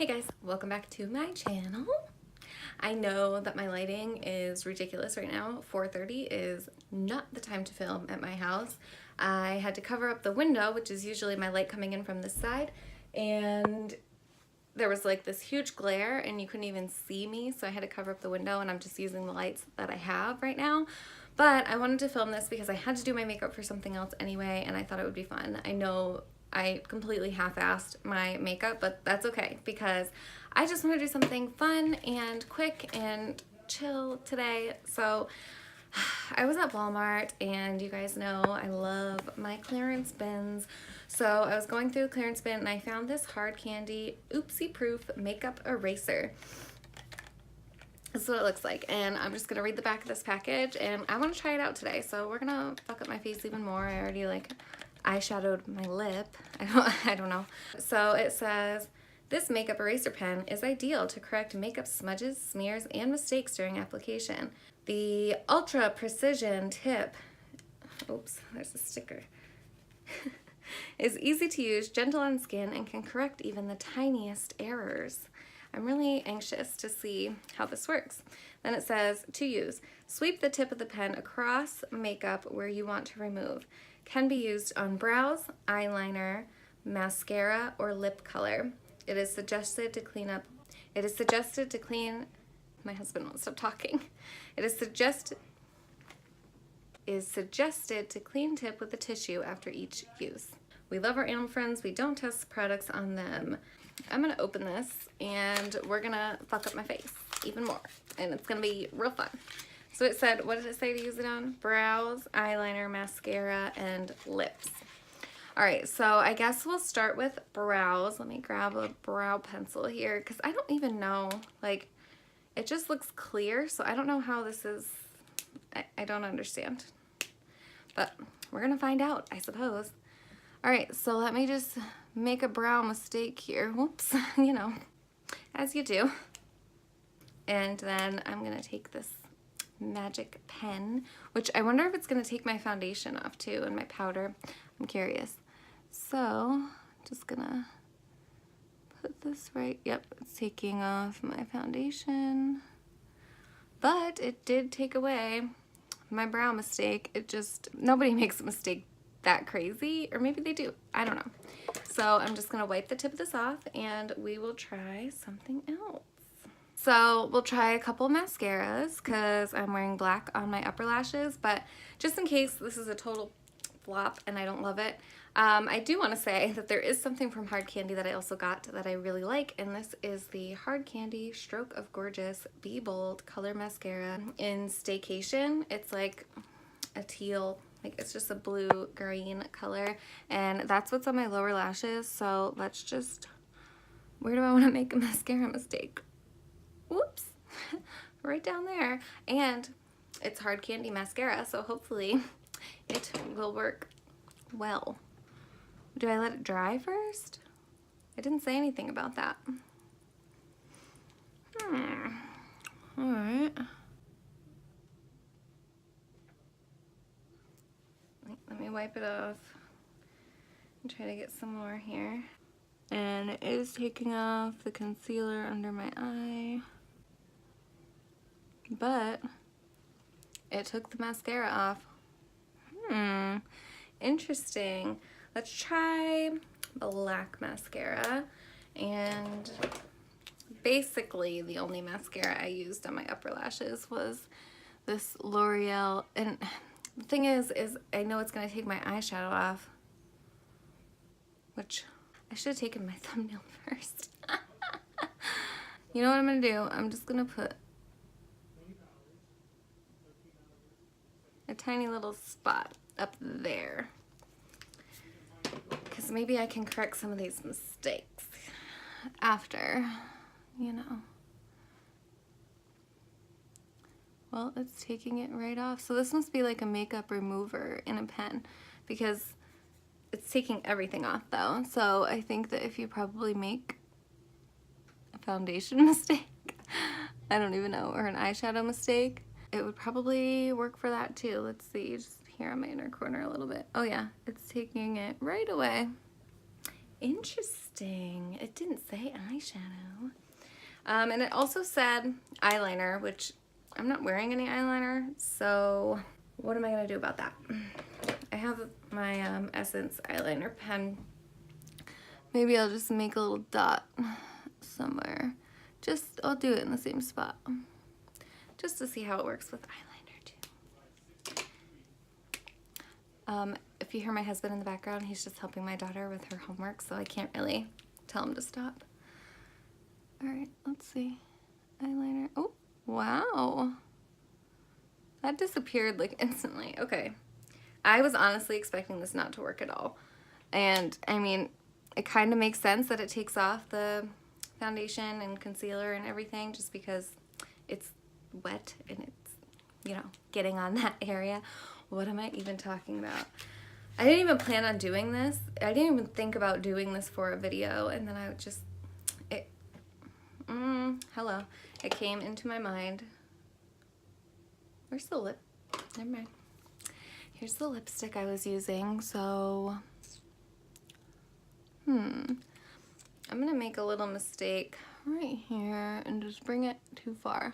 Hey guys, welcome back to my channel. I know that my lighting is ridiculous right now. 4:30 is not the time to film at my house. I had to cover up the window, which is usually my light coming in from this side, and there was like this huge glare and you couldn't even see me, so I had to cover up the window, and I'm just using the lights that I have right now. But I wanted to film this because I had to do my makeup for something else anyway, and I thought it would be fun. I know I completely half-assed my makeup, but that's okay because I just want to do something fun and quick and chill today. So I was at Walmart, and you guys know I love my clearance bins. So I was going through the clearance bin and I found this hard candy oopsie proof makeup eraser. This is what it looks like, and I'm just gonna read the back of this package, and I want to try it out today. So we're gonna fuck up my face even more. I already like eyeshadowed my lip. I don't know. So it says, this makeup eraser pen is ideal to correct makeup smudges, smears, and mistakes during application. The ultra precision tip, oops, there's a sticker, is easy to use, gentle on skin, and can correct even the tiniest errors. I'm really anxious to see how this works. Then it says, to use, sweep the tip of the pen across makeup where you want to remove. Can be used on brows, eyeliner, mascara, or lip color. It is suggested to clean, my husband won't stop talking. It is suggested to clean tip with a tissue after each use. We love our animal friends. We don't test products on them. I'm gonna open this and we're gonna fuck up my face even more, and it's gonna be real fun. So it said, what did it say to use it on? Brows, eyeliner, mascara, and lips. All right, so I guess we'll start with brows. Let me grab a brow pencil here because I don't even know, like, it just looks clear, so I don't know how this is. I don't understand, but we're gonna find out, I suppose. All right, so let me just make a brow mistake here. Whoops, you know, as you do. And then I'm gonna take this magic pen, which I wonder if it's gonna take my foundation off too, and my powder. I'm curious. So, just gonna put this right, yep, it's taking off my foundation. But it did take away my brow mistake. It just, nobody makes a mistake that crazy, or maybe they do, I don't know. So I'm just gonna wipe the tip of this off and we will try something else. So we'll try a couple mascaras because I'm wearing black on my upper lashes, but just in case this is a total flop and I don't love it, I do want to say that there is something from Hard Candy that I also got that I really like, and this is the Hard Candy Stroke of Gorgeous Be Bold Color Mascara in Staycation. It's like a teal, like it's just a blue-green color, and that's what's on my lower lashes. So let's just, where do I want to make a mascara mistake? Whoops, right down there. And it's Hard Candy mascara, so hopefully it will work well. Do I let it dry first? I didn't say anything about that. All right. Let me wipe it off and try to get some more here. And it is taking off the concealer under my eye, but it took the mascara off. Interesting. Let's try black mascara. And basically the only mascara I used on my upper lashes was this L'Oreal. And the thing is I know it's gonna take my eyeshadow off, which I should have taken my thumbnail first. You know what I'm gonna do? I'm just gonna put a tiny little spot up there, because maybe I can correct some of these mistakes after, you know. Well, it's taking it right off. So this must be like a makeup remover in a pen, because it's taking everything off though. So I think that if you probably make a foundation mistake, I don't even know, or an eyeshadow mistake, it would probably work for that too. Let's see, just here on my inner corner a little bit. Oh yeah, it's taking it right away. Interesting. interesting. It didn't say eyeshadow. And it also said eyeliner, which I'm not wearing any eyeliner, so what am I gonna do about that? I have my Essence eyeliner pen. Maybe I'll just make a little dot somewhere. I'll do it in the same spot. Just to see how it works with eyeliner too. If you hear my husband in the background, he's just helping my daughter with her homework, so I can't really tell him to stop. All right, let's see. Eyeliner. Oh, wow. That disappeared like instantly. Okay. I was honestly expecting this not to work at all. And I mean, it kind of makes sense that it takes off the foundation and concealer and everything just because it's wet and it's, you know, getting on that area. What am I even talking about? I didn't even plan on doing this. I didn't even think about doing this for a video, and then I just, hello. It came into my mind. Where's the lip? Never mind. Here's the lipstick I was using, so, I'm gonna make a little mistake right here and just bring it too far.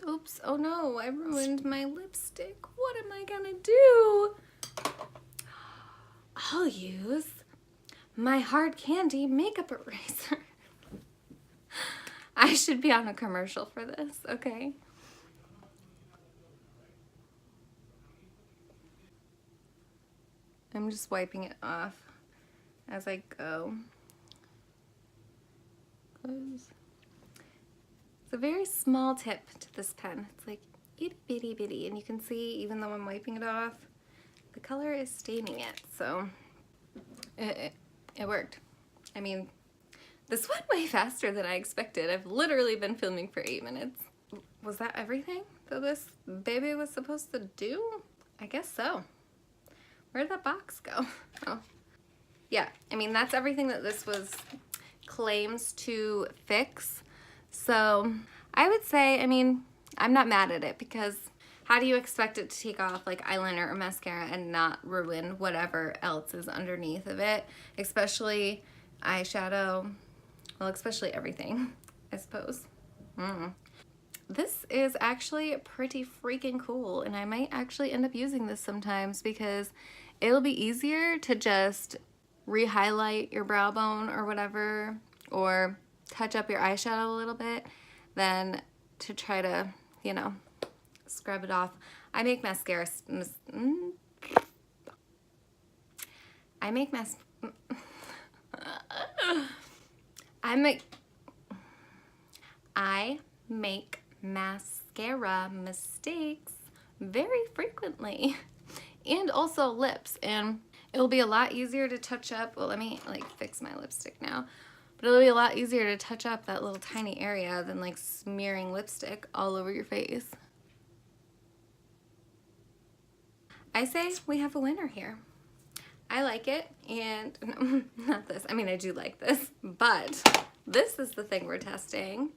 Oops, oh no, I ruined my lipstick. What am I gonna do? I'll use my hard candy makeup eraser. I should be on a commercial for this, okay? I'm just wiping it off as I go. Close. It's a very small tip to this pen. It's like itty bitty bitty, and you can see even though I'm wiping it off, the color is staining it, so it worked. I mean, this went way faster than I expected. I've literally been filming for 8 minutes. Was that everything that this baby was supposed to do? I guess so. Where'd that box go? Oh. Yeah, I mean, that's everything that this claims to fix. So I would say, I mean, I'm not mad at it because how do you expect it to take off like eyeliner or mascara and not ruin whatever else is underneath of it? Especially eyeshadow. Well, especially everything, I suppose. This is actually pretty freaking cool, and I might actually end up using this sometimes because it'll be easier to just re-highlight your brow bone or whatever, or touch up your eyeshadow a little bit than to try to, you know, scrub it off. I make mascara. I make mascara mistakes very frequently, and also lips, and it'll be a lot easier to touch up. Well, let me like fix my lipstick now, but it'll be a lot easier to touch up that little tiny area than like smearing lipstick all over your face. I say we have a winner here. I like it, and no, not this. I mean, I do like this, but this is the thing we're testing.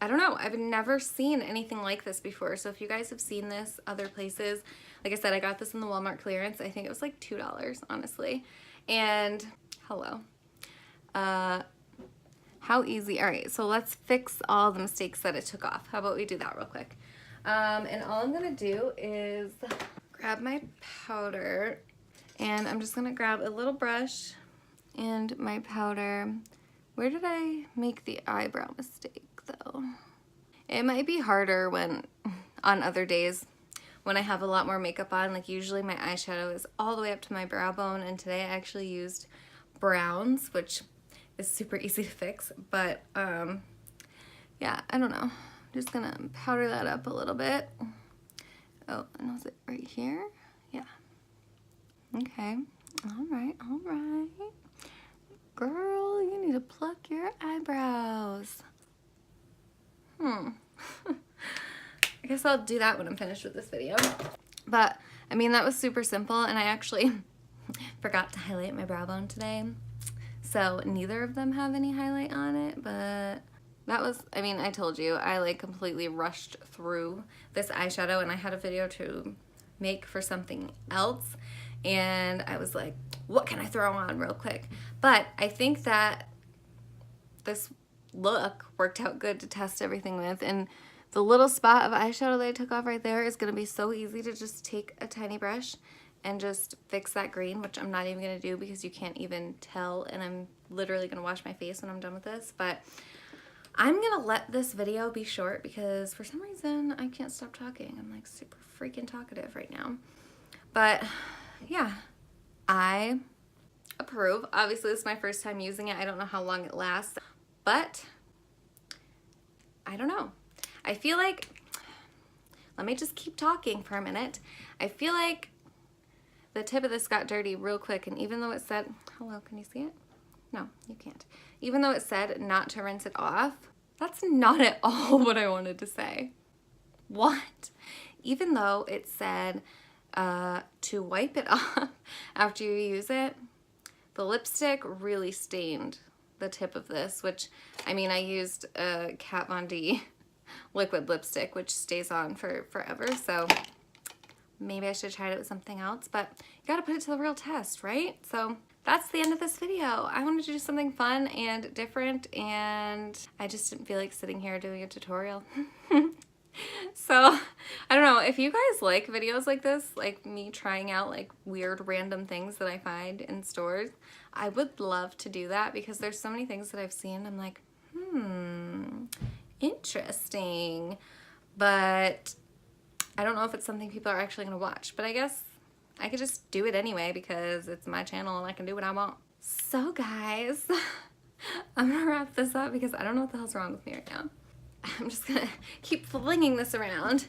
I don't know. I've never seen anything like this before, so if you guys have seen this other places, like I said, I got this in the Walmart clearance. I think it was like $2, honestly. And hello. How easy. All right, so let's fix all the mistakes that it took off. How about we do that real quick? And all I'm gonna do is grab my powder, and I'm just gonna grab a little brush and my powder. Where did I make the eyebrow mistake though? It might be harder when on other days when I have a lot more makeup on. Like usually my eyeshadow is all the way up to my brow bone, and today I actually used browns, which is super easy to fix, but yeah, I don't know. I'm just gonna powder that up a little bit. Oh, and was it right here? Yeah. Okay. All right, all right. Girl, you need to pluck your eyebrows. I guess I'll do that when I'm finished with this video. But, I mean, that was super simple, and I actually forgot to highlight my brow bone today. So neither of them have any highlight on it, but that was, I mean, I told you, I like completely rushed through this eyeshadow, and I had a video to make for something else, and I was like, what can I throw on real quick? But I think that this look worked out good to test everything with, and the little spot of eyeshadow that I took off right there is going to be so easy to just take a tiny brush and just fix that green, which I'm not even going to do because you can't even tell, and I'm literally going to wash my face when I'm done with this. But I'm going to let this video be short because for some reason I can't stop talking. I'm like super freaking talkative right now. But yeah, I approve. Obviously this is my first time using it. I don't know how long it lasts, but I don't know. I feel like, let me just keep talking for a minute. I feel like the tip of this got dirty real quick, and even though it said, hello, can you see it? No, you can't. Even though it said not to rinse it off, that's not at all what I wanted to say. What? Even though it said to wipe it off after you use it, the lipstick really stained the tip of this, which, I mean, I used a Kat Von D liquid lipstick, which stays on for forever, so maybe I should have tried it with something else, but you gotta put it to the real test, right? So that's the end of this video. I wanted to do something fun and different, and I just didn't feel like sitting here doing a tutorial. So I don't know, if you guys like videos like this, like me trying out like weird random things that I find in stores, I would love to do that because there's so many things that I've seen, I'm like, interesting, but I don't know if it's something people are actually gonna watch, but I guess I could just do it anyway because it's my channel and I can do what I want. So guys, I'm gonna wrap this up because I don't know what the hell's wrong with me right now. I'm just gonna keep flinging this around.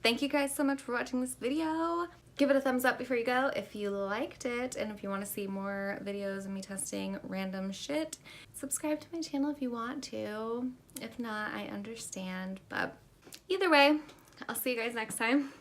Thank you guys so much for watching this video. Give it a thumbs up before you go if you liked it, and if you want to see more videos of me testing random shit, subscribe to my channel if you want to. If not, I understand, but either way, I'll see you guys next time.